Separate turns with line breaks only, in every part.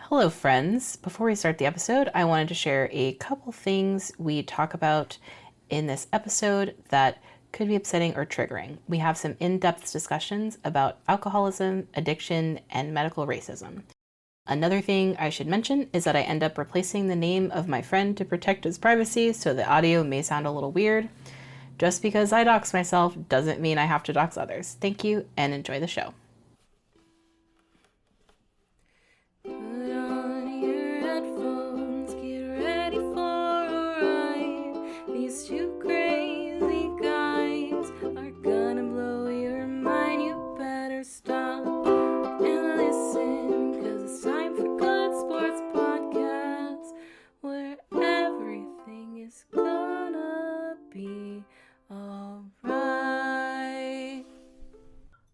Hello, friends. Before we start the episode, I wanted to share a couple things we talk about in this episode that could be upsetting or triggering. We have some in-depth discussions about alcoholism, addiction, and medical racism. Another thing I should mention is that I end up replacing the name of my friend to protect his privacy, so the audio may sound a little weird. Just because I dox myself doesn't mean I have to dox others. Thank you, and enjoy the show.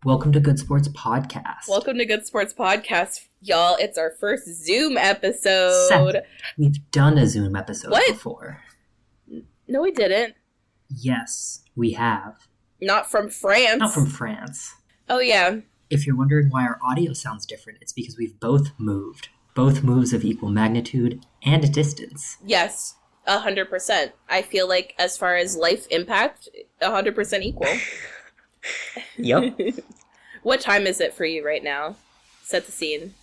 Welcome to Good Sports Podcast.
Welcome to Good Sports Podcast, y'all. It's our first Zoom episode.
Seth, we've done a Zoom episode before.
No, we didn't.
Yes, we have.
Not from France.
Not from France.
Oh, yeah.
If you're wondering why our audio sounds different, it's because we've both moved. Both moves of equal magnitude and distance.
Yes, 100%. I feel like as far as life impact, 100% equal.
Yep.
What time is it for you right now? Set the scene.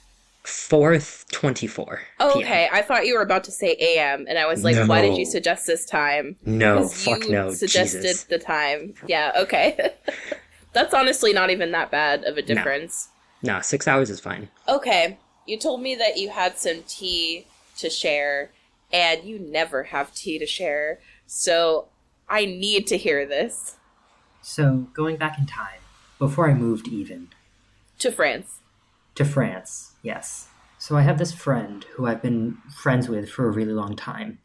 4:24.
Oh, okay. I thought you were about to say AM, and I was like, Why did you suggest this time?
No, fuck
you
no.
Suggested
Jesus.
the time. Yeah, okay. That's honestly not even that bad of a difference.
No, 6 hours is fine.
Okay. You told me that you had some tea to share, and you never have tea to share, so I need to hear this.
So, going back in time, before I moved even.
To France.
To France, yes. So I have this friend who I've been friends with for a really long time.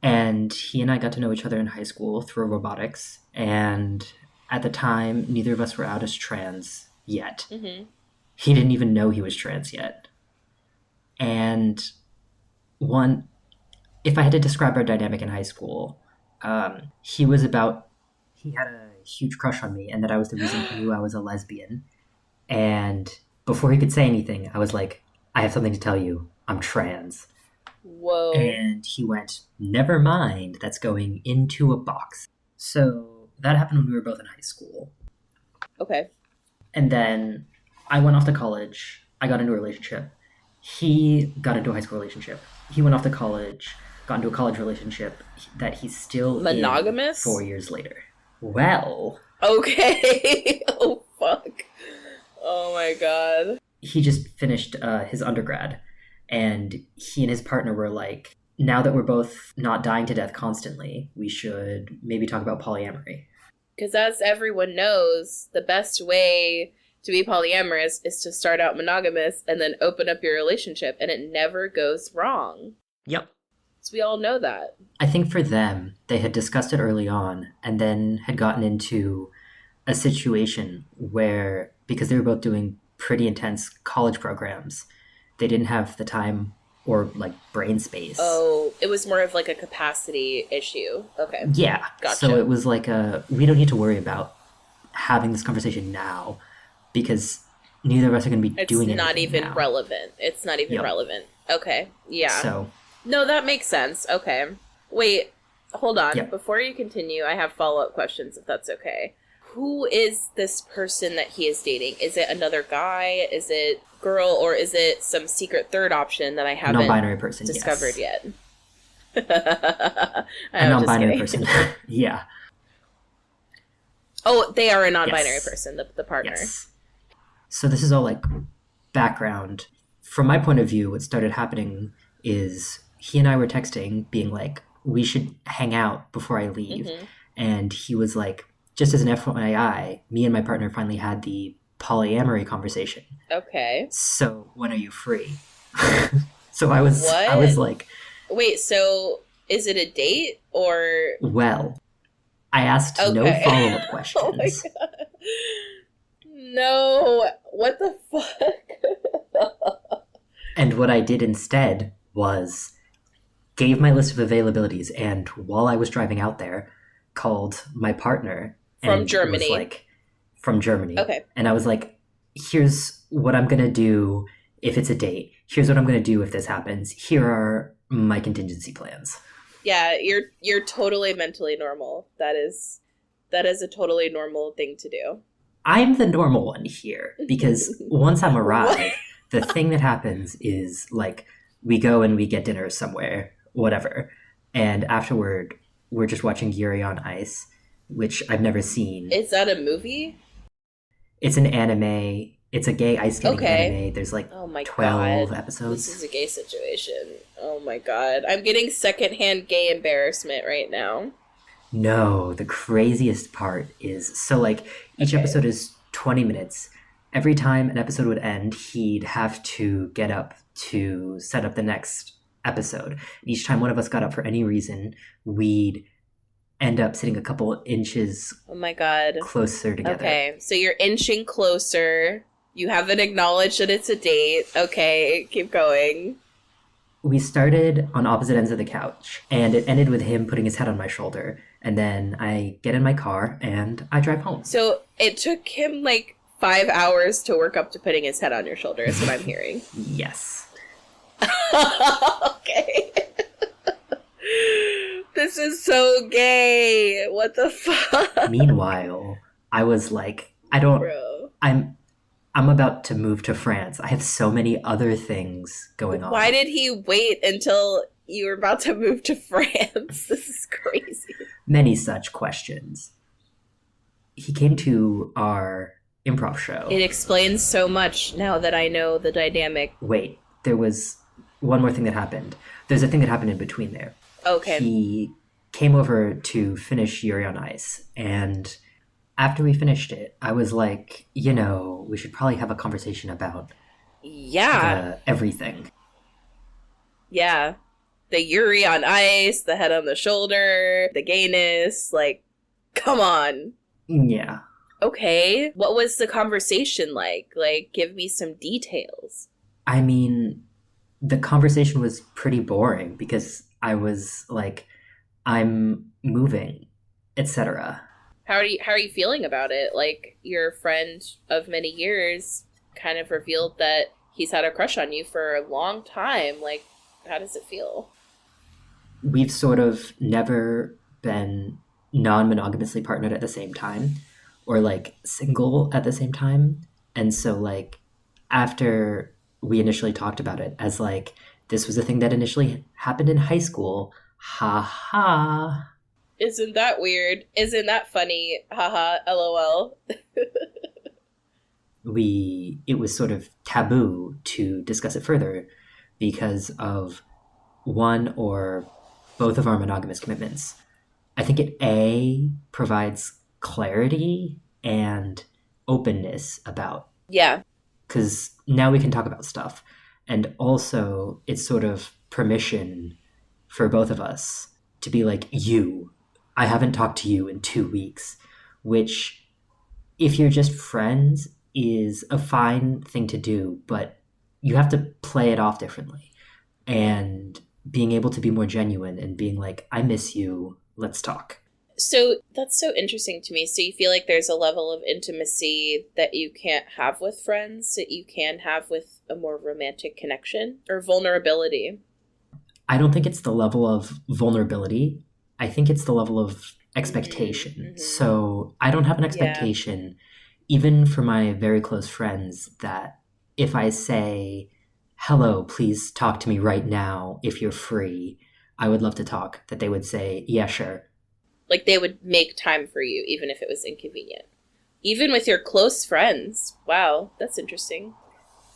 And he and I got to know each other in high school through robotics. And at the time, neither of us were out as trans yet.
Mm-hmm.
He didn't even know he was trans yet. And if I had to describe our dynamic in high school, he had a huge crush on me and that I was the reason he knew I was a lesbian. And before he could say anything, I was like, I have something to tell you. I'm trans.
Whoa.
And he went, never mind, that's going into a box. So that happened when we were both in high school.
Okay.
And then I went off to college. I got into a relationship. He got into a high school relationship. He went off to college, got into a college relationship that he's still
monogamous?
in 4 years later. Well.
Okay. Oh, fuck. Oh, my God.
He just finished his undergrad, and he and his partner were like, now that we're both not dying to death constantly, we should maybe talk about polyamory.
Because as everyone knows, the best way to be polyamorous is to start out monogamous and then open up your relationship, and it never goes wrong.
Yep.
So we all know that.
I think for them, they had discussed it early on and then had gotten into a situation where, because they were both doing pretty intense college programs, they didn't have the time or like brain space.
Oh, it was more of like a capacity issue. Okay.
Yeah.
Gotcha.
So it was like we don't need to worry about having this conversation now because neither of us are going to be doing it.
It's not even
now.
relevant. It's not even relevant. Okay. Yeah.
So.
No, that makes sense. Okay. Wait, hold on.
Yep.
Before you continue, I have follow-up questions, if that's okay. Who is this person that he is dating? Is it another guy? Is it girl? Or is it some secret third option that I haven't
non-binary person,
discovered
yes.
yet?
A non-binary person. Yeah.
Oh, they are a non-binary person, the partner.
Yes. So this is all like background. From my point of view, what started happening is he and I were texting being like, we should hang out before I leave.
Mm-hmm. And
he was like, just as an FYI, me and my partner finally had the polyamory conversation.
Okay.
So when are you free? So I was like...
Wait, so is it a date or...
Well, I asked no follow-up questions.
Oh my God. No. What the fuck?
And what I did instead was gave my list of availabilities, and while I was driving out there, called my partner.
From Germany.
Was like, from Germany.
Okay.
And I was like, here's what I'm going to do if it's a date. here's what I'm going to do if this happens. Here are my contingency plans.
Yeah, you're totally mentally normal. That is a totally normal thing to do.
I'm the normal one here because once I'm arrived, the thing that happens is like we go and we get dinner somewhere, whatever. And afterward, we're just watching Yuri on Ice, which I've never seen.
Is that a movie?
It's an anime. It's a gay ice skating anime. There's like
oh my
12
God.
episodes.
This is a gay situation. Oh my God. I'm getting secondhand gay embarrassment right now.
No, the craziest part is, so like each episode is 20 minutes. Every time an episode would end, he'd have to get up to set up the next episode. Each time one of us got up for any reason, we'd end up sitting a couple inches
Oh my God.
closer together.
Okay, so you're inching closer. You haven't acknowledged that it's a date. Okay, keep going.
We started on opposite ends of the couch, and it ended with him putting his head on my shoulder. And then I get in my car and I drive home.
So it took him like 5 hours to work up to putting his head on your shoulder, is what I'm hearing.
Yes.
Okay. This is so gay. What the fuck?
Meanwhile, I was like,
Bro.
I'm about to move to France. I have so many other things going on.
Why did he wait until you were about to move to France? This is crazy.
Many such questions. He came to our improv show.
It explains so much now that I know the dynamic.
Wait, there was one more thing that happened. There's a thing that happened in between there.
Okay.
He came over to finish Yuri on Ice, and after we finished it, I was like, we should probably have a conversation about everything.
Yeah. The Yuri on Ice, the head on the shoulder, the gayness, like, come on.
Yeah.
Okay. What was the conversation like? Like, give me some details.
I mean, the conversation was pretty boring because I was like, I'm moving, etc.
How are you feeling about it? Like, your friend of many years kind of revealed that he's had a crush on you for a long time. Like, how does it feel?
We've sort of never been non-monogamously partnered at the same time or like single at the same time. And so like after we initially talked about it as like, this was a thing that initially happened in high school. Ha ha.
Isn't that weird? Isn't that funny? Haha, LOL.
It was sort of taboo to discuss it further because of one or both of our monogamous commitments. I think it provides clarity and openness about.
Yeah.
Because now we can talk about stuff. And also it's sort of permission for both of us to be like, I haven't talked to you in 2 weeks, which if you're just friends is a fine thing to do, but you have to play it off differently. And being able to be more genuine and being like, I miss you, let's talk.
So that's so interesting to me. So you feel like there's a level of intimacy that you can't have with friends that you can have with a more romantic connection or vulnerability?
I don't think it's the level of vulnerability. I think it's the level of expectation. Mm-hmm. So I don't have an expectation, even for my very close friends, that if I say, hello, please talk to me right now if you're free, I would love to talk, that they would say, yeah, sure.
Like they would make time for you, even if it was inconvenient. Even with your close friends. Wow, that's interesting.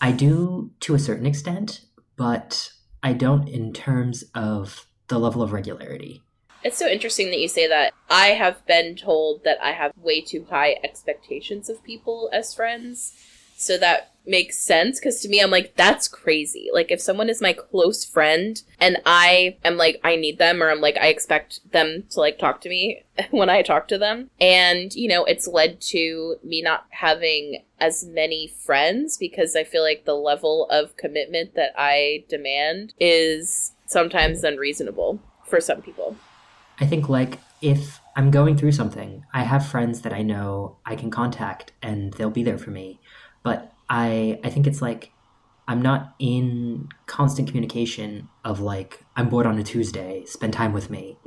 I do to a certain extent, but I don't in terms of the level of regularity.
It's so interesting that you say that. I have been told that I have way too high expectations of people as friends. So that makes sense, because to me, I'm like, that's crazy. Like, if someone is my close friend and I am like, I need them, or I'm like, I expect them to like talk to me when I talk to them. And, it's led to me not having as many friends because I feel like the level of commitment that I demand is sometimes unreasonable for some people.
I think like if I'm going through something, I have friends that I know I can contact and they'll be there for me. But I think it's like I'm not in constant communication of like, I'm bored on a Tuesday, spend time with me.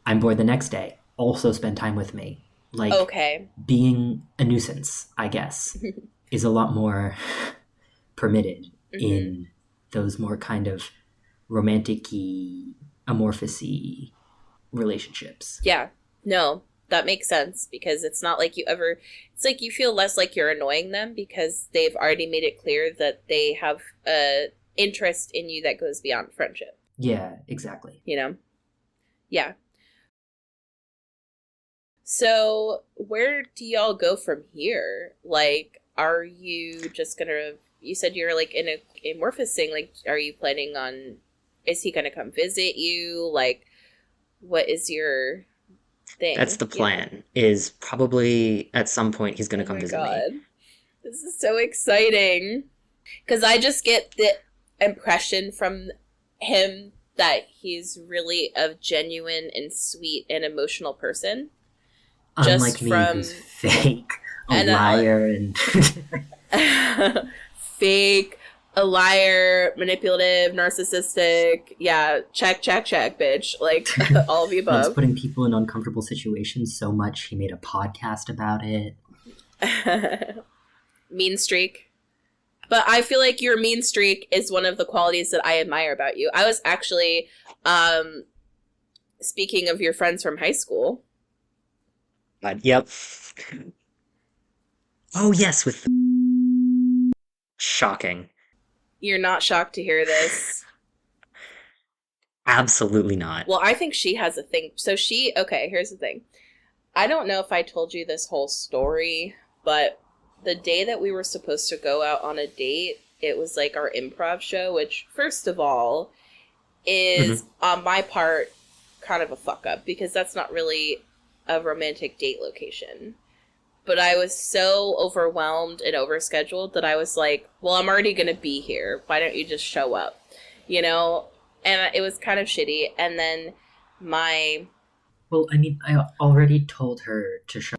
I'm bored the next day, also spend time with me. Like,
Okay.
being a nuisance, I guess, is a lot more permitted in those more kind of romantic-y, amorphous-y relationships.
Yeah. No, that makes sense because it's not like it's like you feel less like you're annoying them because they've already made it clear that they have a interest in you that goes beyond friendship.
Yeah, exactly.
You know? Yeah. So, where do y'all go from here? Like, are you just gonna? You said you're like in a amorphous thing. Like, are you planning on? Is he gonna come visit you? Like, what is your
That's
thing?
the plan. Is probably at some point he's going
Oh
to come
my
visit me.
god, this is so exciting. Because I just get the impression from him that he's really a genuine and sweet and emotional person.
Unlike
Just
me,
from
who's fake, a
and
liar, and
fake, a liar, manipulative, narcissistic. Yeah, check, bitch. Like all of the
loves
above.
putting people in uncomfortable situations so much he made a podcast about it.
Mean streak. But I feel like your mean streak is one of the qualities that I admire about you. I was actually, speaking of your friends from high school.
But yep. Oh yes, with shocking.
You're not shocked to hear this.
Absolutely not.
Well, I think she has a thing. So okay, here's the thing. I don't know if I told you this whole story, but the day that we were supposed to go out on a date, it was like our improv show, which, first of all, is on my part kind of a fuck up because that's not really a romantic date location. But I was so overwhelmed and overscheduled that I was like, well, I'm already going to be here. Why don't you just show up? You know? And it was kind of shitty. And then
Well, I mean, I already told her to show.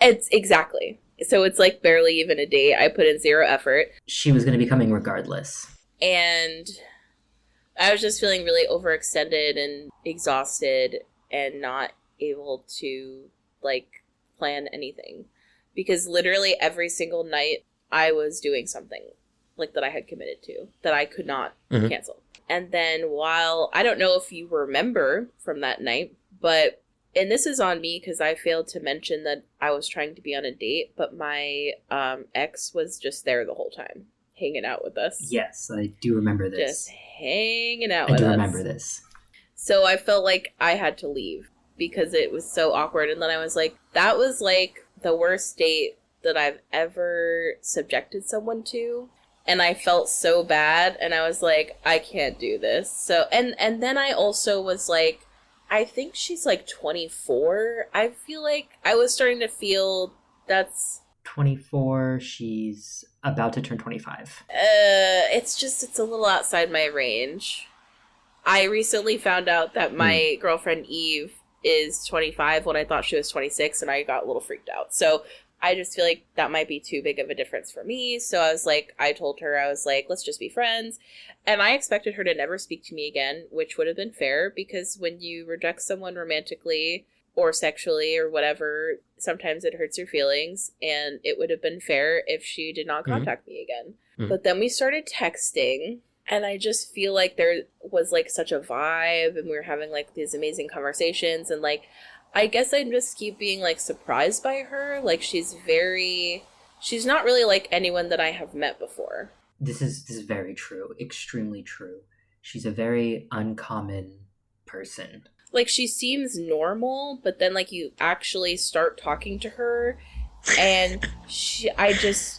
It's exactly. So it's like barely even a date. I put in zero effort.
She was going to be coming regardless.
And I was just feeling really overextended and exhausted and not able to, like, plan anything. Because literally every single night I was doing something, like, that I had committed to, that I could not cancel. And then I don't know if you remember from that night, but, and this is on me because I failed to mention that I was trying to be on a date, but my ex was just there the whole time, hanging out with us.
Yes, I do remember this.
Just hanging out with us.
I do remember this.
So I felt like I had to leave because it was so awkward. And then I was like, that was like the worst date that I've ever subjected someone to. And I felt so bad. And I was like, I can't do this. So, and then I also was like, I think she's like 24. I feel like I was starting to feel that's
24. She's about to turn 25.
It's a little outside my range. I recently found out that my girlfriend Eve is 25 when I thought she was 26, and I got a little freaked out. So I just feel like that might be too big of a difference for me. So I told her, I was like, let's just be friends. And I expected her to never speak to me again, which would have been fair because when you reject someone romantically or sexually or whatever, sometimes it hurts your feelings, and it would have been fair if she did not contact me again. But then we started texting, and I just feel like there was like such a vibe, and we were having like these amazing conversations, and like I guess I just keep being like surprised by her. Like she's not really like anyone that I have met before.
This is very true. Extremely true. She's a very uncommon person.
Like she seems normal, but then like you actually start talking to her and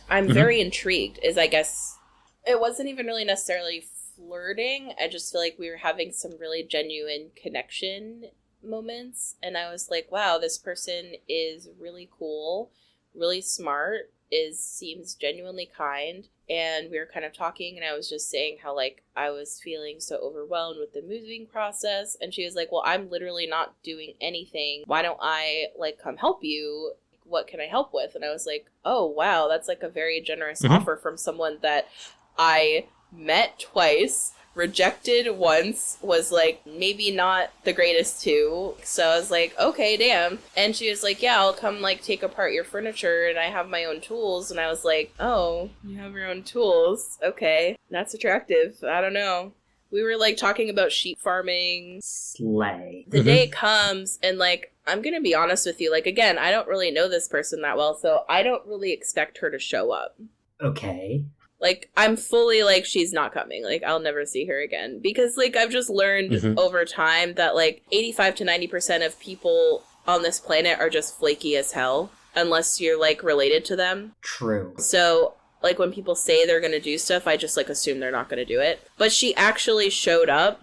I'm very intrigued, is I guess it wasn't even really necessarily flirting. I just feel like we were having some really genuine connection moments, and I was like, wow, this person is really cool, really smart, seems genuinely kind. And we were kind of talking, and I was just saying how like I was feeling so overwhelmed with the moving process, and she was like, well, I'm literally not doing anything, why don't I like come help you, what can I help with? And I was like, oh wow, that's like a very generous offer from someone that I met twice, rejected once, was like maybe not the greatest too. So I was like, okay, damn. And she was like, yeah, I'll come like take apart your furniture and I have my own tools. And I was like, oh, you have your own tools? Okay, that's attractive. I don't know. We were like talking about sheep farming.
Slay.
The day comes and like, I'm gonna be honest with you, like, again, I don't really know this person that well, so I don't really expect her to show up.
Okay.
Like, I'm fully like, she's not coming. Like, I'll never see her again. Because, like, I've just learned over time that, like, 85 to 90% of people on this planet are just flaky as hell. Unless you're, like, related to them.
True.
So, like, when people say they're gonna do stuff, I just, like, assume they're not gonna do it. But she actually showed up.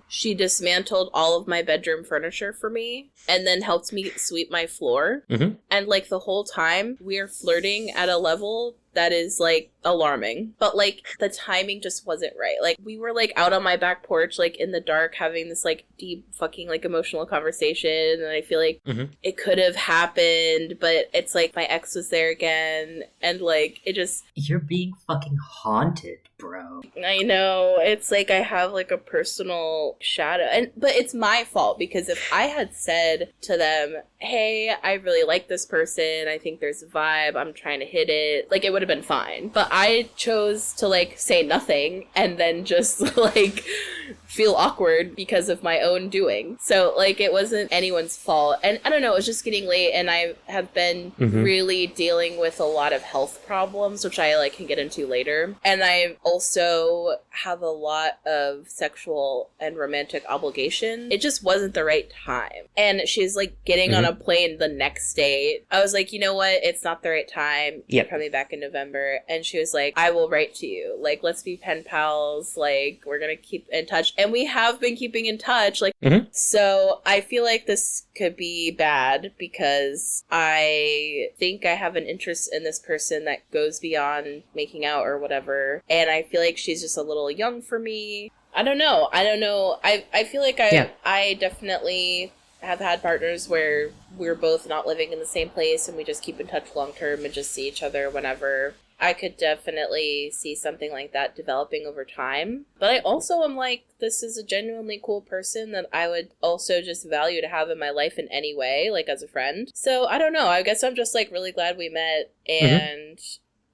She dismantled all of my bedroom furniture for me and then helped me sweep my floor. And, like, the whole time, we are flirting at a level that is, like, alarming. But, like, the timing just wasn't right. Like, we were, like, out on my back porch, like, in the dark, having this, like, deep fucking, like, emotional conversation. And I feel like it could have happened, but it's, like, my ex was there again. And, like, it just...
You're being fucking haunted, bro.
I know. It's, like, I have, like, a personal shadow. But it's my fault, because if I had said to them, hey, I really like this person, I think there's a vibe, I'm trying to hit it, like, it would have been fine. But I chose to, like, say nothing and then just, like, feel awkward because of my own doing. So, like, it wasn't anyone's fault. And I don't know, it was just getting late, and I have been really dealing with a lot of health problems, which I, like, can get into later. And I also have a lot of sexual and romantic obligation. It just wasn't the right time. And she's, like, getting on a plane the next day. I was like, you know what? It's not the right time. You're coming back in November. And she was like, I will write to you. Like, let's be pen pals. Like, we're gonna keep in touch. And we have been keeping in touch. Like, so I feel like this could be bad because I think I have an interest in this person that goes beyond making out or whatever. And I feel like she's just a little young for me. I don't know. I feel like I definitely have had partners where we're both not living in the same place and we just keep in touch long term and just see each other whenever. I could definitely see something like that developing over time. But I also am like, this is a genuinely cool person that I would also just value to have in my life in any way, like as a friend. So I don't know. I guess I'm just like really glad we met, and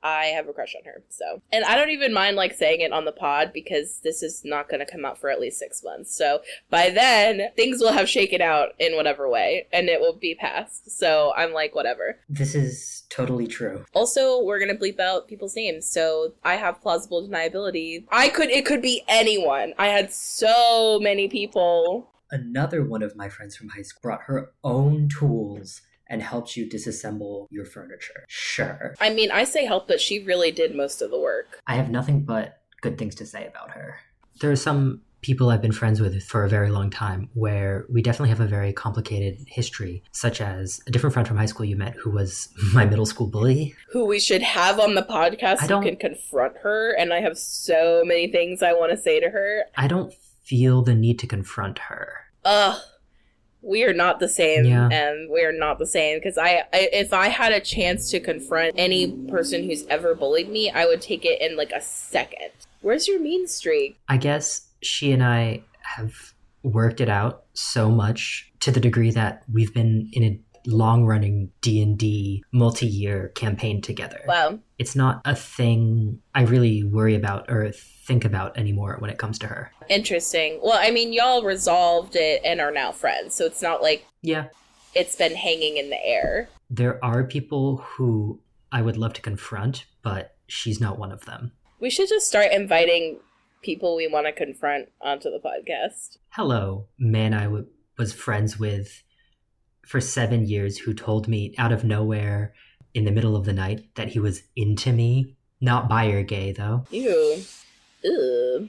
I have a crush on her. So, and I don't even mind like saying it on the pod because this is not going to come out for at least 6 months. So by then things will have shaken out in whatever way and it will be past. So I'm like, whatever.
This is totally true.
Also, we're going to bleep out people's names. So I have plausible deniability. It could be anyone. I had so many people.
Another one of my friends from high school brought her own tools and helped you disassemble your furniture. Sure.
I mean, I say help, but she really did most of the work.
I have nothing but good things to say about her. There are some people I've been friends with for a very long time where we definitely have a very complicated history, such as a different friend from high school you met who was my middle school bully.
Who we should have on the podcast so you can confront her, and I have so many things I want to say to her.
I don't feel the need to confront her.
Ugh. We are not the same, and we are not the same, because if I had a chance to confront any person who's ever bullied me, I would take it in like a second. Where's your mean streak?
I guess she and I have worked it out so much to the degree that we've been in a long-running D&D multi-year campaign together.
Wow.
It's not a thing I really worry about or think about anymore when it comes to her.
Interesting. Well, I mean, y'all resolved it and are now friends, so it's not like it's been hanging in the air.
There are people who I would love to confront, but she's not one of them.
We should just start inviting people we want to confront onto the podcast.
Hello, man I was friends with for 7 years who told me out of nowhere in the middle of the night that he was into me. Not bi or gay, though.
Ew. Ugh.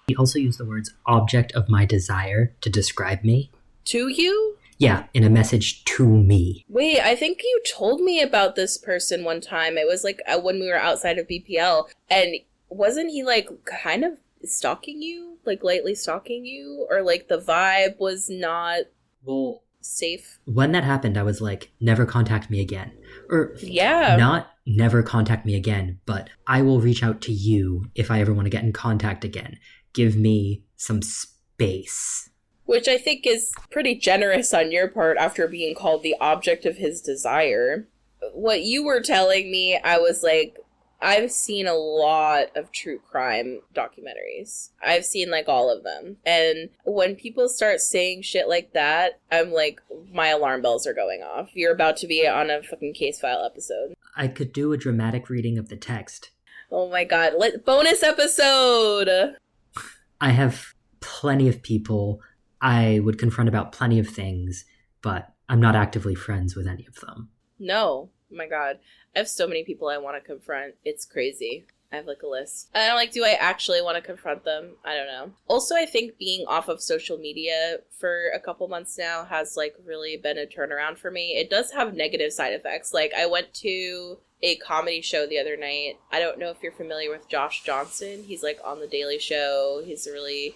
He also used the words object of my desire to describe me.
To you?
Yeah, in a message to me.
Wait, I think you told me about this person one time. It was like when we were outside of BPL. And wasn't he like kind of stalking you? Like lightly stalking you? Or like the vibe was not...
Well,
safe.
When that happened, I was like, never contact me again. Or
Yeah.
not never contact me again, but I will reach out to you if I ever want to get in contact again. Give me some space.
Which I think is pretty generous on your part after being called the object of his desire. What you were telling me, I was like, I've seen a lot of true crime documentaries. I've seen like all of them. And when people start saying shit like that, I'm like, my alarm bells are going off. You're about to be on a fucking case file episode.
I could do a dramatic reading of the text.
Oh my god. Bonus episode!
I have plenty of people I would confront about plenty of things, but I'm not actively friends with any of them.
No. Oh my god. I have so many people I want to confront. It's crazy. I have like a list. And I'm like, do I actually want to confront them? I don't know. Also, I think being off of social media for a couple months now has like really been a turnaround for me. It does have negative side effects. Like I went to a comedy show the other night. I don't know if you're familiar with Josh Johnson. He's like on The Daily Show. He's a really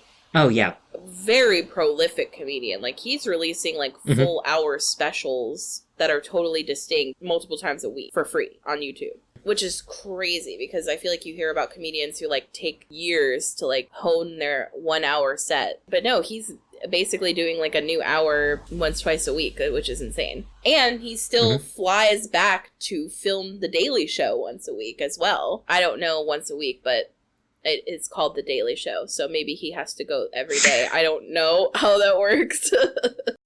very prolific comedian. Like he's releasing like full hour specials that are totally distinct multiple times a week for free on YouTube, which is crazy because I feel like you hear about comedians who like take years to like hone their 1 hour set. But no, he's basically doing like a new hour once, twice a week, which is insane. And he still flies back to film The Daily Show once a week as well. I don't know once a week, but it's called The Daily Show. So maybe he has to go every day. I don't know how that works.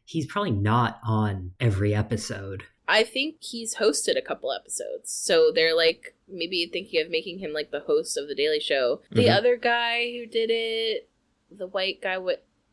He's probably not on every episode.
I think he's hosted a couple episodes. So they're like maybe thinking of making him like the host of The Daily Show. The other guy who did it, the white guy,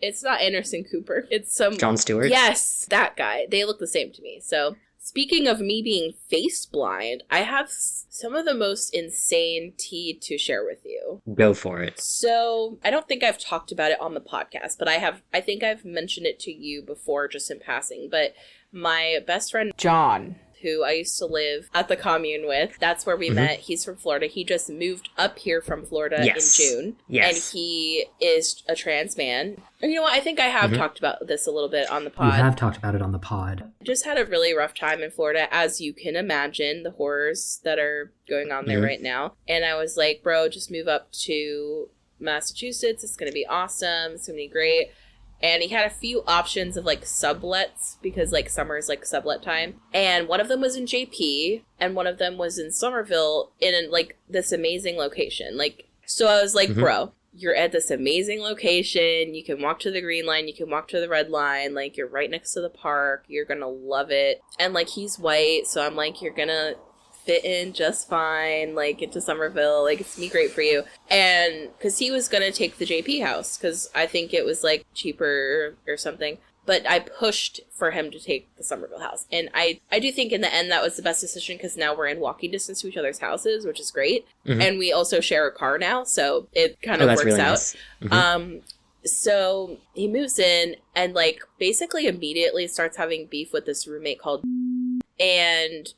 it's not Anderson Cooper. It's some...
Jon Stewart?
Yes, that guy. They look the same to me. So speaking of me being face blind, I have some of the most insane tea to share with you.
Go for it.
So I don't think I've talked about it on the podcast, but I think I've mentioned it to you before just in passing. But my best friend, John, who I used to live at the commune with, that's where we met. He's from Florida. He just moved up here from Florida in June.
Yes.
And he is a trans man. And you know what? I think I have talked about this a little bit on the pod.
You have talked about it on the pod.
Just had a really rough time in Florida, as you can imagine, the horrors that are going on there right now. And I was like, bro, just move up to Massachusetts. It's going to be awesome. It's going to be great. And he had a few options of like sublets because like summer is like sublet time. And one of them was in JP and one of them was in Somerville in like this amazing location. Like, so I was like, bro, you're at this amazing location. You can walk to the green line. You can walk to the red line. Like you're right next to the park. You're going to love it. And like he's white. So I'm like, you're going to fit in just fine, like into Somerville, like it's gonna be great for you. And because he was gonna take the JP house because I think it was like cheaper or something, but I pushed for him to take the Somerville house. And I do think in the end that was the best decision because now we're in walking distance to each other's houses, which is great. And we also share a car now, so it kind of works
really
out.
Nice.
So he moves in and like basically immediately starts having beef with this roommate called and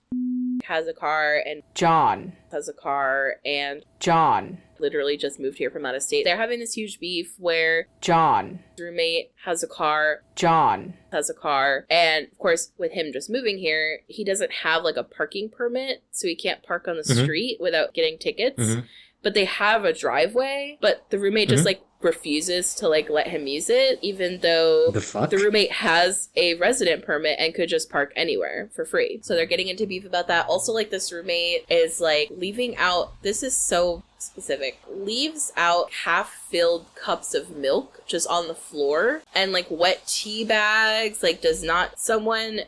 has a car and John has a car and John literally just moved here from out of state. They're having this huge beef where John's roommate has a car, John has a car, and of course with him just moving here, he doesn't have like a parking permit, so he can't park on the street without getting tickets. But they have a driveway, but the roommate just like refuses to like let him use it, even though the roommate has a resident permit and could just park anywhere for free. So they're getting into beef about that. Also, like this roommate is like leaving out, this is so specific, leaves out half-filled cups of milk just on the floor and like wet tea bags. Like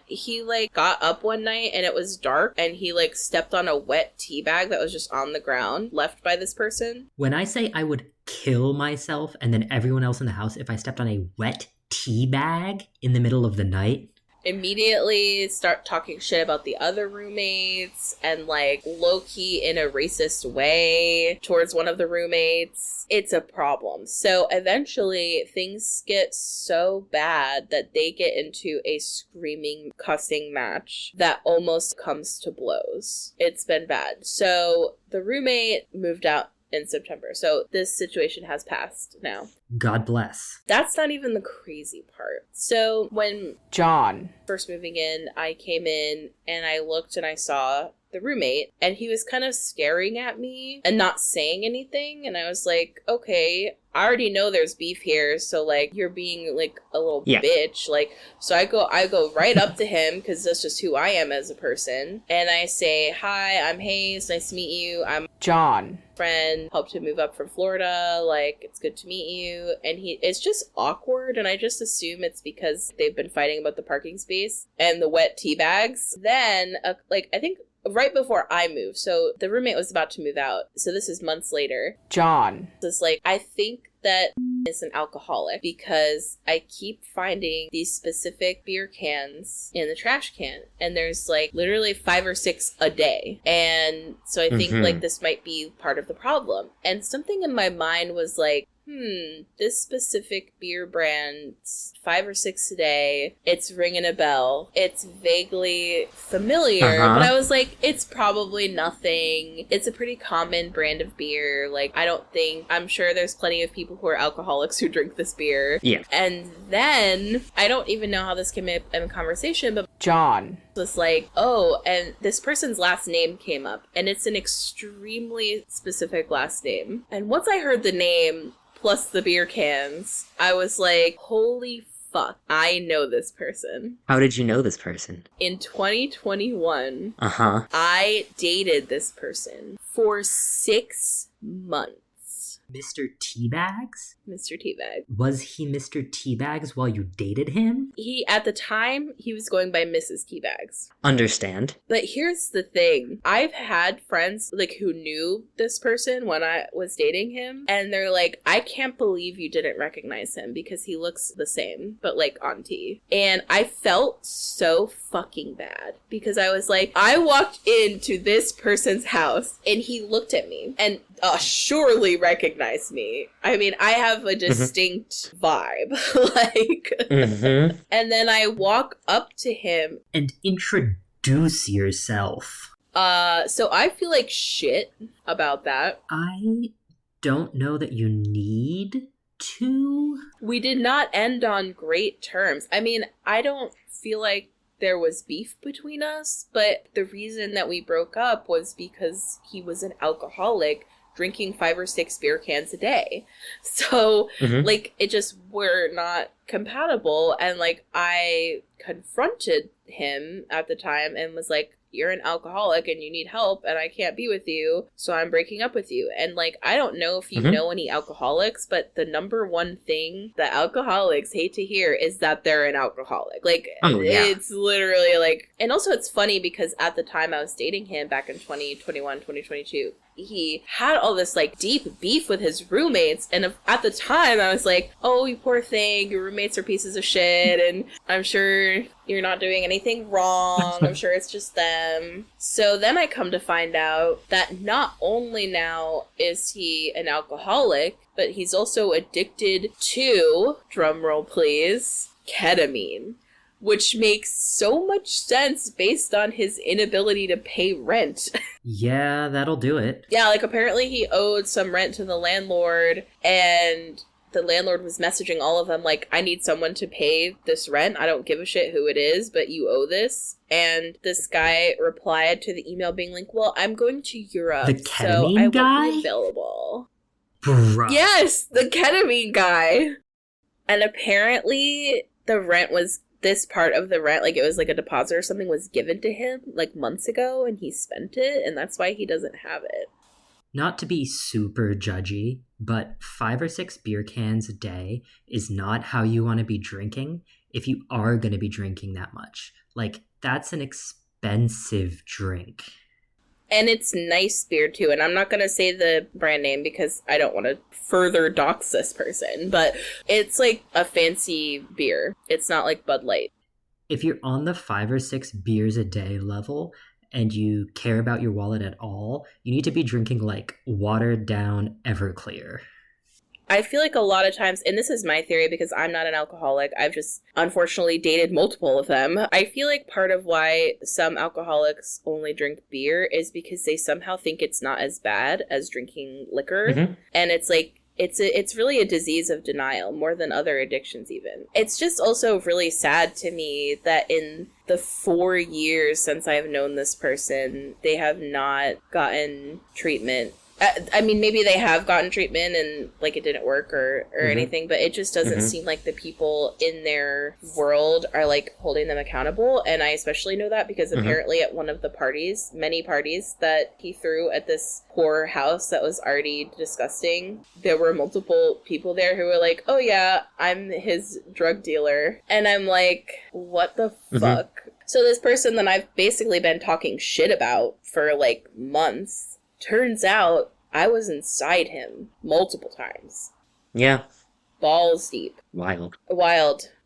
he like got up one night and it was dark and he like stepped on a wet tea bag that was just on the ground left by this person.
When I say I would kill myself and then everyone else in the house if I stepped on a wet tea bag in the middle of the night,
immediately start talking shit about the other roommates and like low-key in a racist way towards one of the roommates. It's a problem. So eventually things get so bad that they get into a screaming, cussing match that almost comes to blows. It's been bad. So the roommate moved out in September. So this situation has passed now.
God bless.
That's not even the crazy part. So when John first moving in, I came in and I looked and I saw the roommate, and he was kind of staring at me and not saying anything, and I was like, okay, I already know there's beef here, so like you're being like a little bitch, like, so I go right up to him because that's just who I am as a person, and I say, hi, I'm Hayes, nice to meet you, I'm John, friend, helped him move up from Florida, like, it's good to meet you. And it's just awkward, and I just assume it's because they've been fighting about the parking space and the wet tea bags. Then I think right before I moved, so the roommate was about to move out, so this is months later, John was like, I think that is an alcoholic because I keep finding these specific beer cans in the trash can, and there's like literally 5 or 6 a day, and so I think like this might be part of the problem. And something in my mind was like, this specific beer brand, 5 or 6 a day, it's ringing a bell. It's vaguely familiar, but I was like, it's probably nothing. It's a pretty common brand of beer. Like, I'm sure there's plenty of people who are alcoholics who drink this beer.
Yeah.
And then, I don't even know how this came up in conversation, but John was like, oh, and this person's last name came up, and it's an extremely specific last name. And once I heard the name, plus the beer cans, I was like, holy fuck, I know this person.
How did you know this person?
In 2021, I dated this person for 6 months.
Mr. Teabags?
Mr. Teabag.
Was he Mr. Teabags while you dated him?
At the time, he was going by Mrs. Teabags.
Understand.
But here's the thing. I've had friends, like, who knew this person when I was dating him, and they're like, I can't believe you didn't recognize him because he looks the same, but, like, on T. And I felt so fucking bad because I was like, I walked into this person's house, and he looked at me and surely recognized me. I mean, I have a distinct vibe. And then I walk up to him
and introduce yourself.
So I feel like shit about that.
I don't know that you need to.
We did not end on great terms. I mean, I don't feel like there was beef between us, but the reason that we broke up was because he was an alcoholic drinking 5 or 6 beer cans a day. So, like, it just, we're not compatible. And, like, I confronted him at the time and was like, you're an alcoholic and you need help and I can't be with you, so I'm breaking up with you. And, like, I don't know if you know any alcoholics, but the number one thing that alcoholics hate to hear is that they're an alcoholic. Like, it's literally, like... And also, it's funny because at the time I was dating him back in 2021, 2022, he had all this, like, deep beef with his roommates, and at the time I was like, oh, you poor thing, your roommates are pieces of shit, and I'm sure you're not doing anything wrong, I'm sure it's just them. So then I come to find out that not only now is he an alcoholic, but he's also addicted to, drumroll please, ketamine. Which makes so much sense based on his inability to pay rent.
Yeah, that'll do it.
Yeah, like, apparently he owed some rent to the landlord, and the landlord was messaging all of them, like, I need someone to pay this rent. I don't give a shit who it is, but you owe this. And this guy replied to the email being like, well, I'm going to Europe,
the ketamine
so I
guy?
won't be available.
Bruh.
Yes, the ketamine guy. And apparently the rent was... This part of the rent, like, it was like a deposit or something, was given to him like months ago, and he spent it, and that's why he doesn't have it.
Not to be super judgy, but 5 or 6 beer cans a day is not how you want to be drinking if you are going to be drinking that much. Like, that's an expensive drink.
And it's nice beer, too. And I'm not going to say the brand name because I don't want to further dox this person. But it's like a fancy beer. It's not like Bud Light.
If you're on the 5 or 6 beers a day level and you care about your wallet at all, you need to be drinking like watered down Everclear.
I feel like a lot of times, and this is my theory because I'm not an alcoholic, I've just unfortunately dated multiple of them. I feel like part of why some alcoholics only drink beer is because they somehow think it's not as bad as drinking liquor.
Mm-hmm.
And it's like, it's really a disease of denial more than other addictions even. It's just also really sad to me that in the 4 years since I've known this person, they have not gotten treatment. I mean, maybe they have gotten treatment and, like, it didn't work or anything, but it just doesn't seem like the people in their world are, like, holding them accountable. And I especially know that because apparently at one of the parties, many parties that he threw at this poor house that was already disgusting, there were multiple people there who were like, oh yeah, I'm his drug dealer. And I'm like, what the fuck? So this person that I've basically been talking shit about for, like, months, turns out I was inside him multiple times.
Yeah.
Balls deep.
Wild.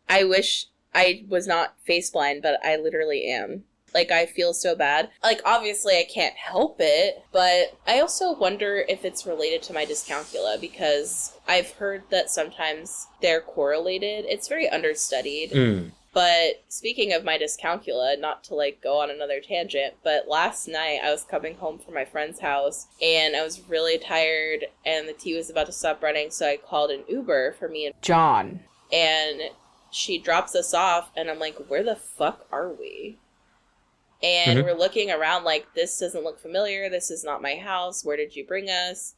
I wish I was not face blind, but I literally am. Like, I feel so bad. Like, obviously I can't help it, but I also wonder if it's related to my dyscalculia, because I've heard that sometimes they're correlated. It's very understudied. But speaking of my dyscalculia, not to, like, go on another tangent, but last night I was coming home from my friend's house and I was really tired and the tea was about to stop running, so I called an Uber for me and John. And she drops us off and I'm like, where the fuck are we? And we're looking around like, this doesn't look familiar, this is not my house, where did you bring us?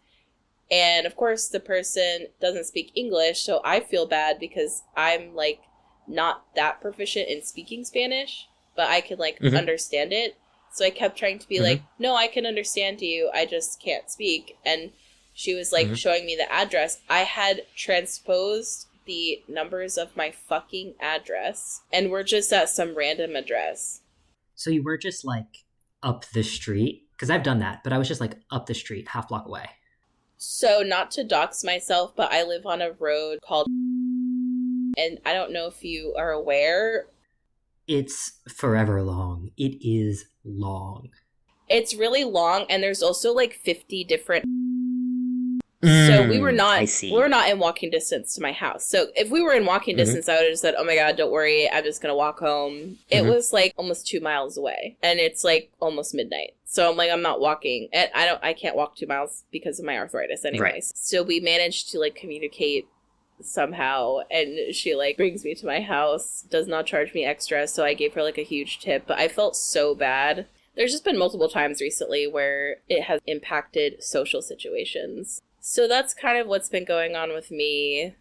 And of course the person doesn't speak English, so I feel bad because I'm, like, not that proficient in speaking Spanish, but I can, like, understand it. So I kept trying to be like, no, I can understand you, I just can't speak. And she was, like, showing me the address. I had transposed the numbers of my fucking address, and we're just at some random address.
So you were just, like, up the street? Because I've done that, but I was just, like, up the street, half block away.
So, not to dox myself, but I live on a road called... And I don't know if you are aware.
It's forever long. It is long.
It's really long, and there's also, like, 50 different... So we were not in walking distance to my house. So if we were in walking distance, I would have just said, oh my God, don't worry, I'm just going to walk home. It was, like, almost 2 miles away, and it's, like, almost midnight. So I'm like, I'm not walking. And I can't walk 2 miles because of my arthritis anyways. Right. So we managed to, like, communicate somehow, and she, like, brings me to my house, does not charge me extra, so I gave her, like, a huge tip, but I felt so bad. There's just been multiple times recently where it has impacted social situations. So that's kind of what's been going on with me.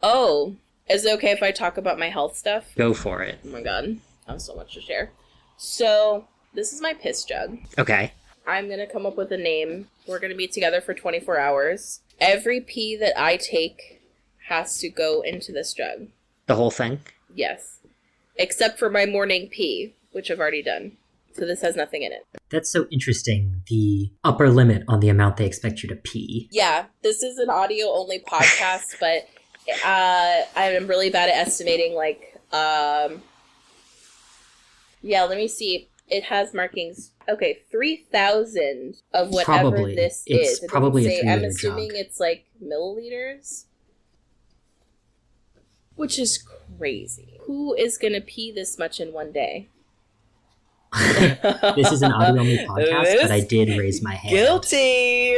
Oh, is it okay if I talk about my health stuff?
Go for it.
Oh my God, I have so much to share. So, this is my piss jug.
Okay.
I'm gonna come up with a name. We're gonna be together for 24 hours. Every pee that I take has to go into this jug.
The whole thing?
Yes. Except for my morning pee, which I've already done. So this has nothing in it.
That's so interesting. The upper limit on the amount they expect you to pee.
Yeah, this is an audio-only podcast, but I am really bad at estimating, like, yeah, let me see. It has markings. Okay, 3,000 of whatever this is.
It's probably a 3-liter
I'm assuming
jug.
it's, like, milliliters. Which is crazy. Who is gonna pee this much in one day?
This is an audio-only podcast, but I did raise my hand.
Guilty!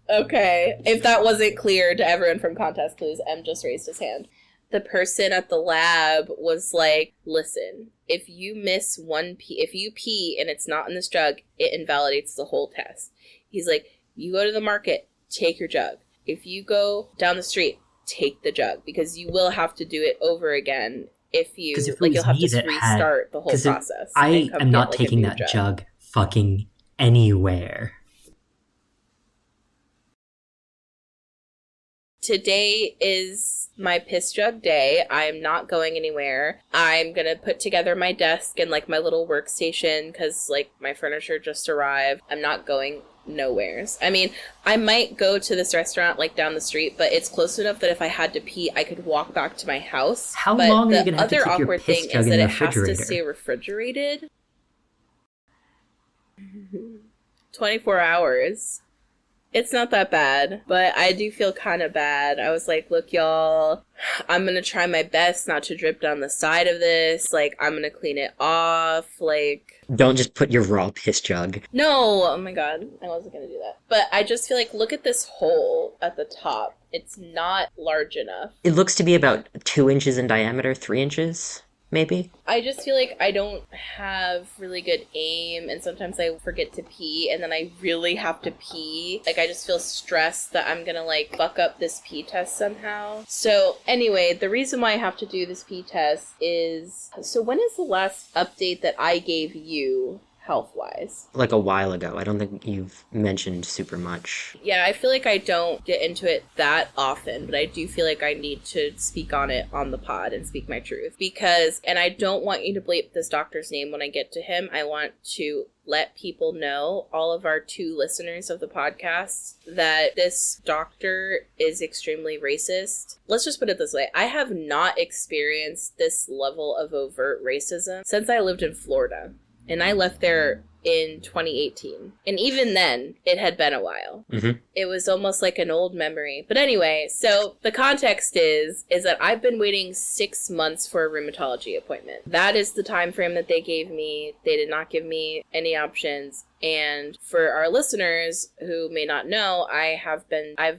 Okay, if that wasn't clear to everyone from Contest Clues, M just raised his hand. The person at the lab was like, listen, if you miss one pee, if you pee and it's not in this jug, it invalidates the whole test. He's like, you go to the market, take your jug. If you go down the street, take the jug, because you will have to do it over again. If you, like, you'll have to restart the whole process.
I am not taking that jug fucking anywhere.
Today is my piss jug day. I'm not going anywhere. I'm gonna put together my desk and, like, my little workstation, because, like, my furniture just arrived. I'm not going nowheres. I mean, I might go to this restaurant, like, down the street, but it's close enough that if I had to pee, I could walk back to my house.
How long are you gonna have to keep your piss jug in the refrigerator?
The other awkward thing is that it has to stay refrigerated. 24 hours. It's not that bad, but I do feel kind of bad. I was like, look, y'all, I'm going to try my best not to drip down the side of this. Like, I'm going to clean it off. Like,
Don't just put your raw piss jug.
no, oh my God, I wasn't going to do that. But I just feel like, look at this hole at the top. It's not large enough.
It looks to be about 2 inches in diameter, 3 inches, maybe.
I just feel like I don't have really good aim, and sometimes I forget to pee, and then I really have to pee. Like, I just feel stressed that I'm gonna, like, fuck up this pee test somehow. So, anyway, the reason why I have to do this pee test is... So, when is the last update that I gave you, health-wise?
Like a while ago. I don't think you've mentioned super much.
Yeah, I feel like I don't get into it that often, but I do feel like I need to speak on it on the pod and speak my truth. Because, and I don't want you to bleep this doctor's name when I get to him. I want to let people know, all of our 2 listeners of the podcast, that this doctor is extremely racist. Let's just put it this way. I have not experienced this level of overt racism since I lived in Florida. And I left there in 2018. And even then, it had been a while.
Mm-hmm.
It was almost like an old memory. But anyway, so the context is that I've been waiting 6 months for a rheumatology appointment. That is the time frame that they gave me. They did not give me any options. And for our listeners who may not know, I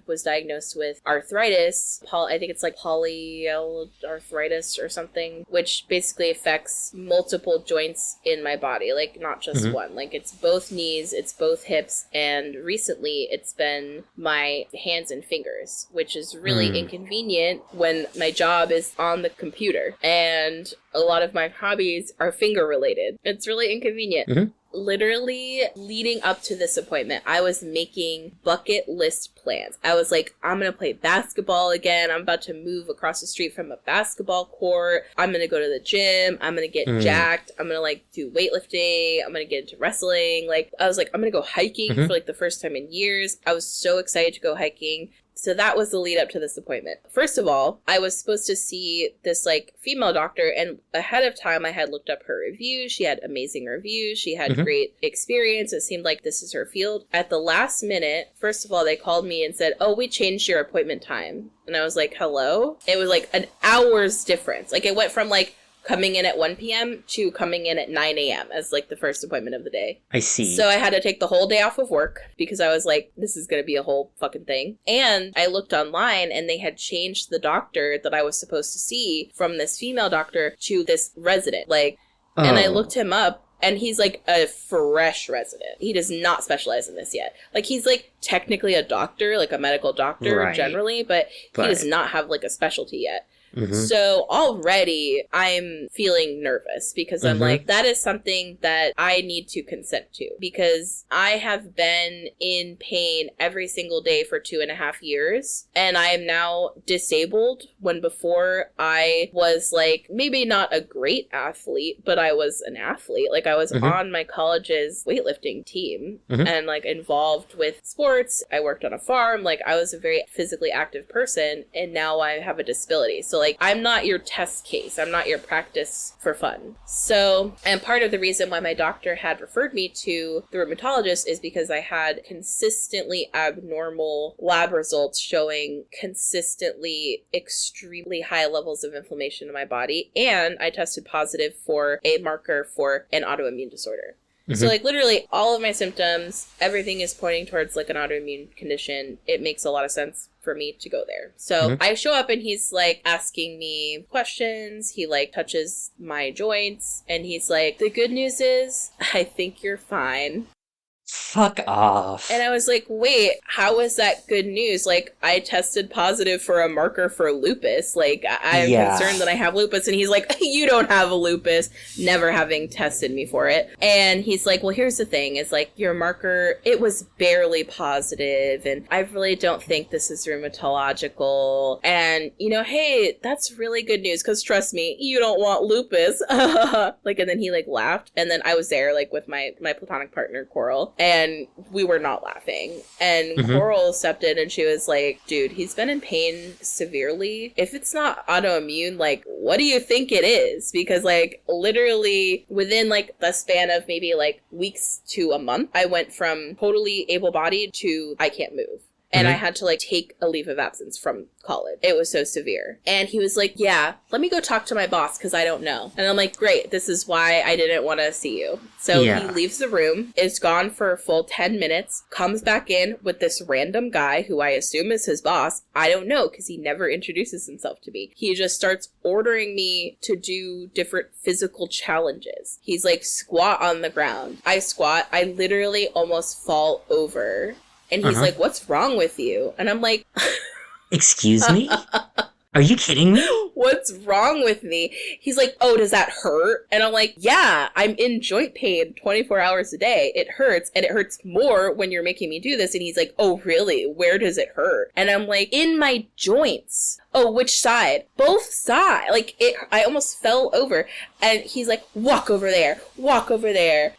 was diagnosed with arthritis. I think it's like polyarthritis or something, which basically affects multiple joints in my body, like not just one. Like it's both knees, it's both hips, and recently it's been my hands and fingers, which is really inconvenient when my job is on the computer and a lot of my hobbies are finger related. It's really inconvenient. Literally leading up to this appointment, I was making bucket list plans. I was like, I'm going to play basketball again. I'm about to move across the street from a basketball court. I'm going to go to the gym. I'm going to get jacked. I'm going to like do weightlifting. I'm going to get into wrestling. Like, I was like, I'm going to go hiking for like the first time in years. I was so excited to go hiking. So that was the lead up to this appointment. First of all, I was supposed to see this like female doctor, and ahead of time I had looked up her reviews. She had amazing reviews. She had great experience. It seemed like this is her field. At the last minute, first of all, they called me and said, "Oh, we changed your appointment time." And I was like, "Hello?" It was like an hour's difference. Like it went from like coming in at 1 p.m. to coming in at 9 a.m. as like the first appointment of the day.
I see.
So I had to take the whole day off of work because I was like, this is going to be a whole fucking thing. And I looked online and they had changed the doctor that I was supposed to see from this female doctor to this resident. And I looked him up. And he's like a fresh resident. He does not specialize in this yet. Like he's like technically a doctor, like a medical doctor generally, but he does not have like a specialty yet. So already I'm feeling nervous because I'm like, that is something that I need to consent to, because I have been in pain every single day for 2.5 years, and I am now disabled when before I was like, maybe not a great athlete, but I was an athlete. Like I was on my college's weightlifting team and like involved with sports. I worked on a farm. Like I was a very physically active person, and now I have a disability. So like, I'm not your test case. I'm not your practice for fun. So, and part of the reason why my doctor had referred me to the rheumatologist is because I had consistently abnormal lab results showing consistently extremely high levels of inflammation in my body. And I tested positive for a marker for an autoimmune disorder. So like literally all of my symptoms, everything is pointing towards like an autoimmune condition. It makes a lot of sense for me to go there. So I show up and he's like asking me questions. He like touches my joints and he's like, the good news is I think you're fine.
Fuck off.
And I was like, wait, how is that good news? Like, I tested positive for a marker for lupus. Like, I'm concerned that I have lupus. And he's like, you don't have a lupus, never having tested me for it. And he's like, well, here's the thing. It's like, your marker, it was barely positive, and I really don't think this is rheumatological. And, you know, hey, that's really good news, because trust me, you don't want lupus. Like, and then he, like, laughed. And then I was there, like, with my platonic partner, Coral. And we were not laughing. And Coral stepped in and she was like, dude, he's been in pain severely. If it's not autoimmune, like, what do you think it is? Because, like, literally within, like, the span of maybe, like, weeks to a month, I went from totally able-bodied to I can't move. And I had to, like, take a leave of absence from college. It was so severe. And he was like, yeah, let me go talk to my boss because I don't know. And I'm like, great, this is why I didn't want to see you. So he leaves the room, is gone for a full 10 minutes, comes back in with this random guy who I assume is his boss. I don't know because he never introduces himself to me. He just starts ordering me to do different physical challenges. He's like, squat on the ground. I squat. I literally almost fall over. And he's like, what's wrong with you? And I'm like...
Excuse me? Are you kidding me?
What's wrong with me? He's like, oh, does that hurt? And I'm like, yeah, I'm in joint pain 24 hours a day. It hurts, and it hurts more when you're making me do this. And he's like, oh, really? Where does it hurt? And I'm like, in my joints. Oh, which side? Both sides. Like, I almost fell over. And he's like, walk over there,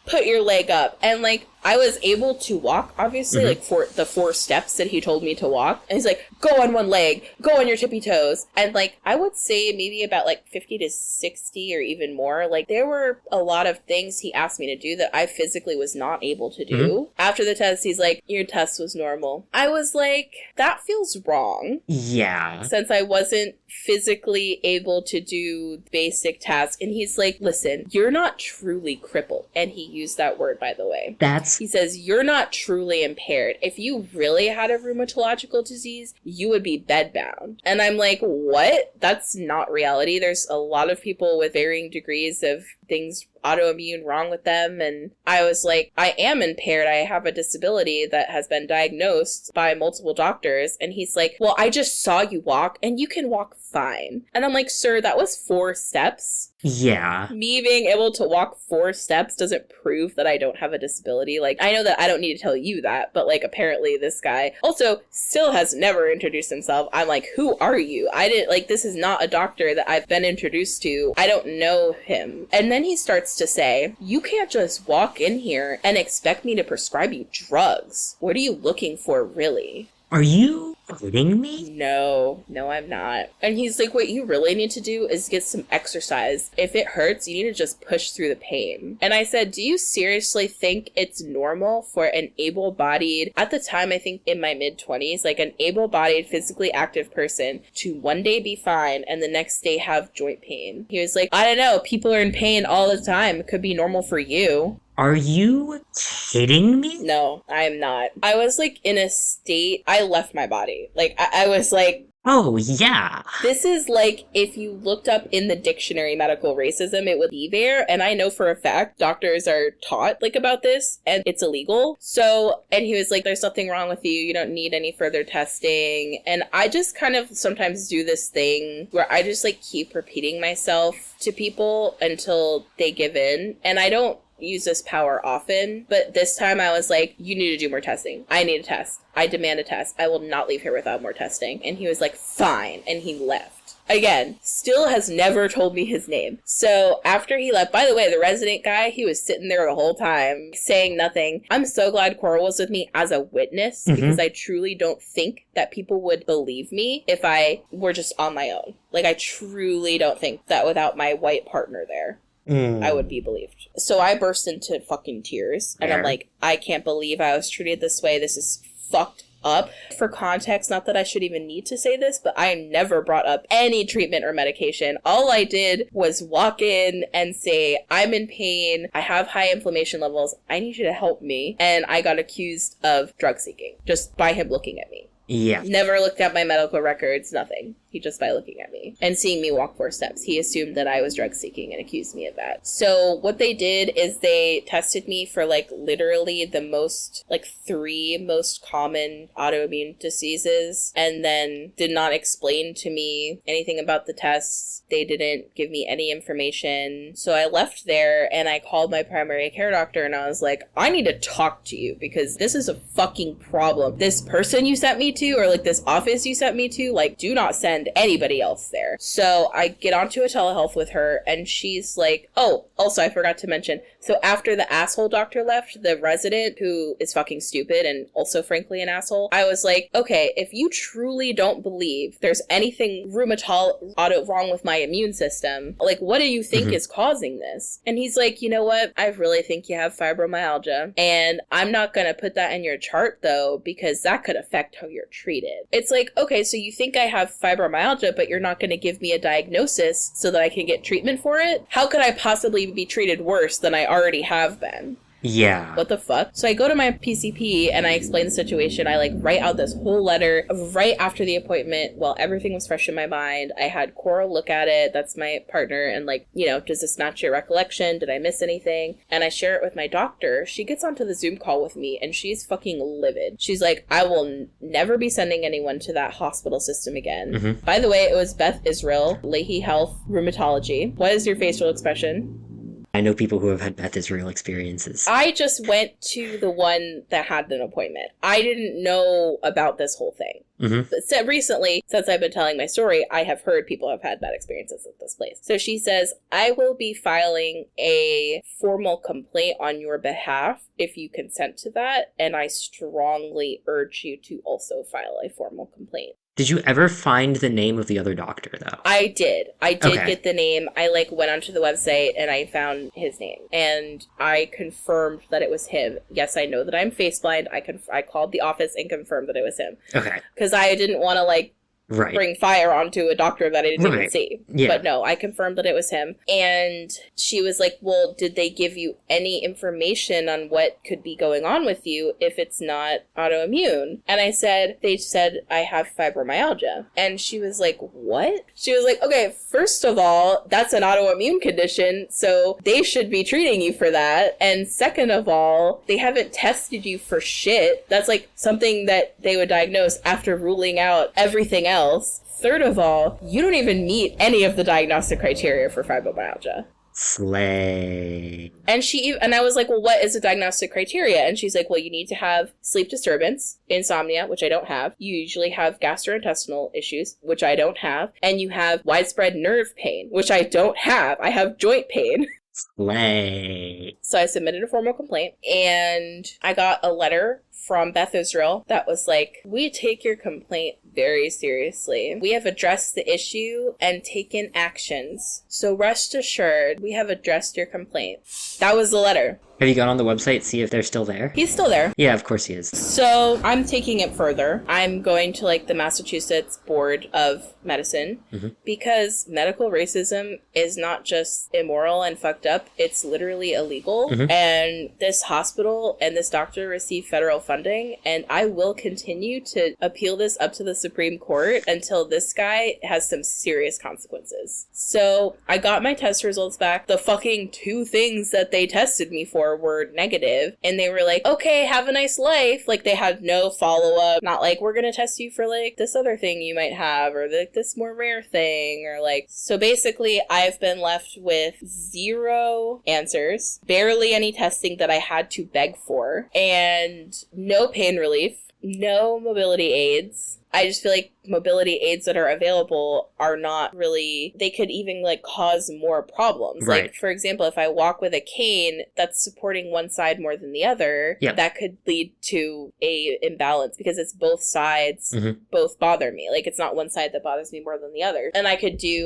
put your leg up. And, like, I was able to walk, obviously, like, for the 4 steps that he told me to walk. And he's like, go on one leg, go on your tippy toes. And, like, I would say maybe about, like, 50 to 60 or even more. Like, there were a lot of things he asked me to do that I physically was not able to do. After the test, he's like, your test was normal. I was like, that feels wrong.
Yeah.
Since I wasn't physically able to do basic tasks. And he's like, listen, you're not truly crippled. And he used that word, by the way. He says, you're not truly impaired. If you really had a rheumatological disease, you would be bedbound. And I'm like, what? That's not reality. There's a lot of people with varying degrees of things autoimmune wrong with them. And I was like, I am impaired. I have a disability that has been diagnosed by multiple doctors. And he's like, well, I just saw you walk and you can walk fine. And I'm like, sir, that was 4 steps.
Yeah.
Me being able to walk 4 steps doesn't prove that I don't have a disability. Like, I know that I don't need to tell you that, but, like, apparently this guy also still has never introduced himself. I'm like, who are you? I didn't, like, this is not a doctor that I've been introduced to. I don't know him. And then he starts to say, you can't just walk in here and expect me to prescribe you drugs. What are you looking for, really?
Are you kidding me?
No, I'm not. And he's like, what you really need to do is get some exercise. If it hurts, you need to just push through the pain. And I said, do you seriously think it's normal for an able-bodied, at the time, I think in my mid-20s, like an able-bodied, physically active person to one day be fine and the next day have joint pain? He was like, I don't know. People are in pain all the time. It could be normal for you.
Are you kidding me?
No, I am not. I was like in a state, I left my body. Like, I was like,
oh, yeah.
This is like if you looked up in the dictionary medical racism, it would be there. And I know for a fact doctors are taught like about this and it's illegal. So, and he was like, there's nothing wrong with you. You don't need any further testing. And I just kind of sometimes do this thing where I just like keep repeating myself to people until they give in. And I don't use this power often, but this time I was like, you need to do more testing. I need a test. I demand a test. I will not leave here without more testing. And he was like, fine. And he left. Again, still has never told me his name. So after he left, by the way, the resident guy, he was sitting there the whole time saying nothing. I'm so glad Coral was with me as a witness because I truly don't think that people would believe me if I were just on my own. Like, I truly don't think that without my white partner there, I would be believed. So I burst into fucking tears. And I'm like, I can't believe I was treated this way. This is fucked up. For context, not that I should even need to say this, but I never brought up any treatment or medication. All I did was walk in and say, I'm in pain. I have high inflammation levels. I need you to help me. And I got accused of drug seeking just by him looking at me.
Yeah.
Never looked at my medical records, nothing. He just by looking at me and seeing me walk 4 steps, he assumed that I was drug seeking and accused me of that. So what they did is they tested me for like literally the most, like 3 most common autoimmune diseases and then did not explain to me anything about the tests. They didn't give me any information. So I left there and I called my primary care doctor and I was like, I need to talk to you because this is a fucking problem. This person you sent me to or like this office you sent me to, like do not send send anybody else there. So I get onto a telehealth with her, and she's like, oh, also I forgot to mention, so after the asshole doctor left, the resident, who is fucking stupid and also frankly an asshole, I was like, okay, if you truly don't believe there's anything wrong with my immune system, like, what do you think is causing this? And he's like, you know what? I really think you have fibromyalgia, and I'm not gonna put that in your chart though, because that could affect how you're treated. It's like, okay, so you think I have fibromyalgia, but you're not gonna give me a diagnosis so that I can get treatment for it? How could I possibly be treated worse than I already have been?
Yeah.
What the fuck? So I go to my PCP and I explain the situation. I like write out this whole letter right after the appointment while everything was fresh in my mind. I had Coral look at it. That's my partner. And like, you know, does this match your recollection? Did I miss anything? And I share it with my doctor. She gets onto the Zoom call with me and she's fucking livid. She's like, I will never be sending anyone to that hospital system again. By the way, it was Beth Israel, Leahy Health Rheumatology. What is your facial expression?
I know people who have had Beth Israel experiences.
I just went to the one that had an appointment. I didn't know about this whole thing. But so recently, since I've been telling my story, I have heard people have had bad experiences at this place. So she says, I will be filing a formal complaint on your behalf if you consent to that. And I strongly urge you to also file a formal complaint.
Did you ever find the name of the other doctor, though?
I did
Okay.
get the name. I went onto the website and I found his name. And I confirmed that it was him. Yes, I know that I'm face blind. I called the office and confirmed that it was him.
Okay.
Because I didn't want to
Right.
bring fire onto a doctor that I didn't even see.
Yeah.
But no, I confirmed that it was him. And she was like, well, did they give you any information on what could be going on with you if it's not autoimmune? And I said, they said I have fibromyalgia. And she was like, what? She was like, okay, first of all, that's an autoimmune condition, so they should be treating you for that. And second of all, they haven't tested you for shit. That's like something that they would diagnose after ruling out everything else. Third of all, you don't even meet any of the diagnostic criteria for fibromyalgia.
Slay.
And I was like, well, what is the diagnostic criteria? And she's like, well, you need to have sleep disturbance, insomnia, which I don't have. You usually have gastrointestinal issues, which I don't have. And you have widespread nerve pain, which I don't have. I have joint pain.
Slay.
So I submitted a formal complaint and I got a letter from Beth Israel that was like, we take your complaint very seriously. We have addressed the issue and taken actions. So rest assured, we have addressed your complaint. That was the letter.
Have you gone on the website, see if they're still there?
He's still there.
Yeah, of course he is.
So I'm taking it further. I'm going to the Massachusetts Board of Medicine because medical racism is not just immoral and fucked up. It's literally illegal. And this hospital and this doctor receive federal funding. And I will continue to appeal this up to the Supreme Court until this guy has some serious consequences. So I got my test results back. The fucking 2 things that they tested me for were negative, and they were like, okay, have a nice life. They had no follow-up, not we're gonna test you for this other thing you might have, or this more rare thing, or so basically I've been left with 0 answers, barely any testing that I had to beg for, and no pain relief, no mobility aids. I just feel like mobility aids that are available are not really, they could even cause more problems.
Right.
For example, if I walk with a cane that's supporting one side more than the other, that could lead to a imbalance because it's both sides both bother me. It's not one side that bothers me more than the other. And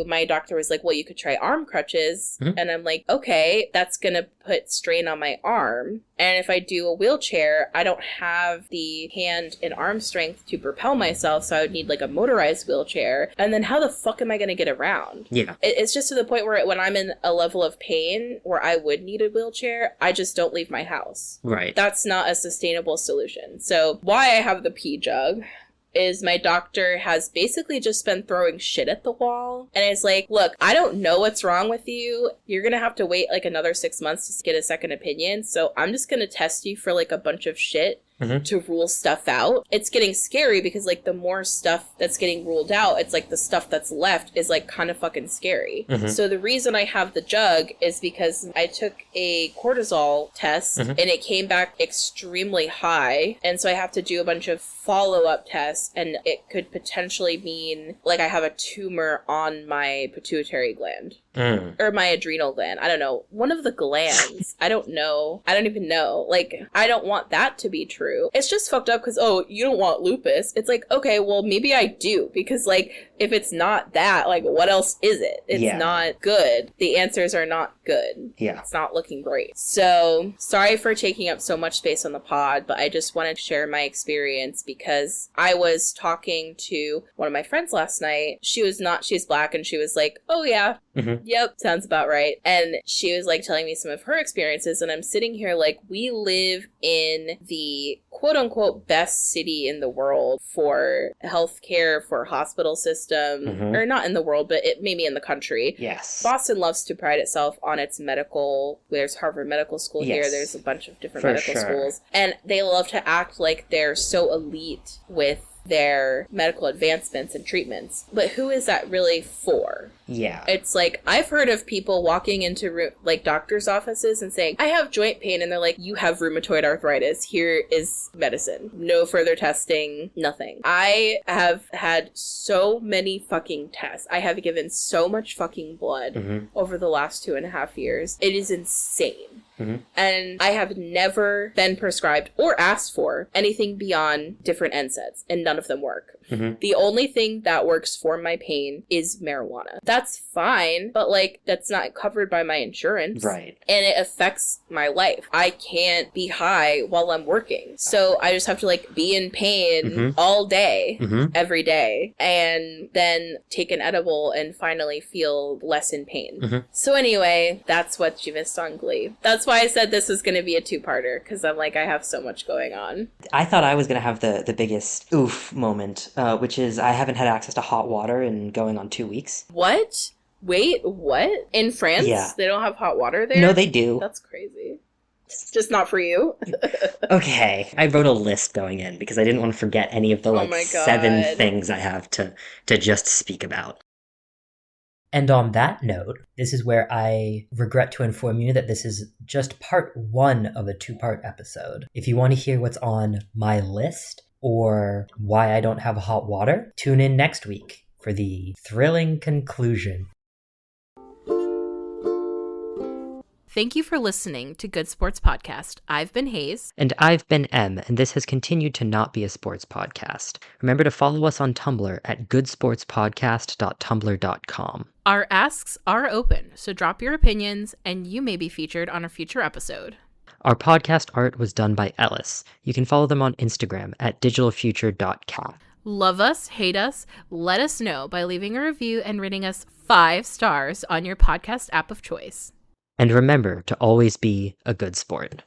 my doctor was like, well, you could try arm crutches. And I'm like, okay, that's going to put strain on my arm. And if I do a wheelchair, I don't have the hand and arm strength to propel myself, so I would need a motorized wheelchair. And then how the fuck am I going to get around?
Yeah.
It's just to the point where when I'm in a level of pain where I would need a wheelchair, I just don't leave my house.
Right.
That's not a sustainable solution. So why I have the pee jug is my doctor has basically just been throwing shit at the wall. And it's like, look, I don't know what's wrong with you. You're going to have to wait another 6 months to get a second opinion. So I'm just going to test you for a bunch of shit to rule stuff out. It's getting scary because, like, the more stuff that's getting ruled out, it's like the stuff that's left is, like, kind of fucking scary. So the reason I have the jug is because I took a cortisol test and it came back extremely high. And so I have to do a bunch of follow-up tests, and it could potentially mean, like, I have a tumor on my pituitary gland. Or my adrenal gland. I don't know. One of the glands. I don't know. I don't even know. Like, I don't want that to be true. It's just fucked up because, oh, you don't want lupus. It's like, okay, well, maybe I do. Because, like, if it's not that, like, what else is it? It's not good. The answers are not good.
Yeah.
It's not looking great. So, sorry for taking up so much space on the pod, but I just wanted to share my experience because I was talking to one of my friends last night. She's Black, and she was like, oh, yeah. Yep, sounds about right. And she was like telling me some of her experiences, and I'm sitting here like, we live in the quote unquote best city in the world for healthcare, for hospital system, or not in the world, but it maybe in the country.
Yes.
Boston loves to pride itself on its medical. There's Harvard Medical School here. There's a bunch of different medical schools, and they love to act like they're so elite with their medical advancements and treatments. But who is that really for?
Yeah.
It's like, I've heard of people walking into like doctor's offices and saying, I have joint pain, and they're like, you have rheumatoid arthritis. Here is medicine. No further testing, nothing. I have had so many fucking tests. I have given so much fucking blood over the last 2.5 years. It is insane. And I have never been prescribed or asked for anything beyond different NSAIDs, and none of them work. The only thing that works for my pain is marijuana. That's fine, but like, that's not covered by my insurance.
Right.
And it affects my life. I can't be high while I'm working. So I just have to like be in pain all day, every day, and then take an edible and finally feel less in pain. So anyway, that's what you missed on Glee. That's why I said this was going to be a two-parter, because I'm like, I have so much going on.
I thought I was going to have the biggest oof moment, which is I haven't had access to hot water in going on 2 weeks.
What? Wait, what? In France?
Yeah.
They don't have hot water there?
No, they do.
That's crazy. It's just not for you.
Okay. I wrote a list going in because I didn't want to forget any of the 7 things I have to just speak about.
And on that note, this is where I regret to inform you that this is just part 1 of a 2-part episode. If you want to hear what's on my list or why I don't have hot water, tune in next week for the thrilling conclusion.
Thank you for listening to Good Sports Podcast. I've been Hayes.
And I've been Em, and this has continued to not be a sports podcast. Remember to follow us on Tumblr at goodsportspodcast.tumblr.com.
Our asks are open, so drop your opinions, and you may be featured on a future episode.
Our podcast art was done by Ellis. You can follow them on Instagram at digitalfuture.cat.
Love us, hate us, let us know by leaving a review and rating us 5 stars on your podcast app of choice.
And remember to always be a good sport.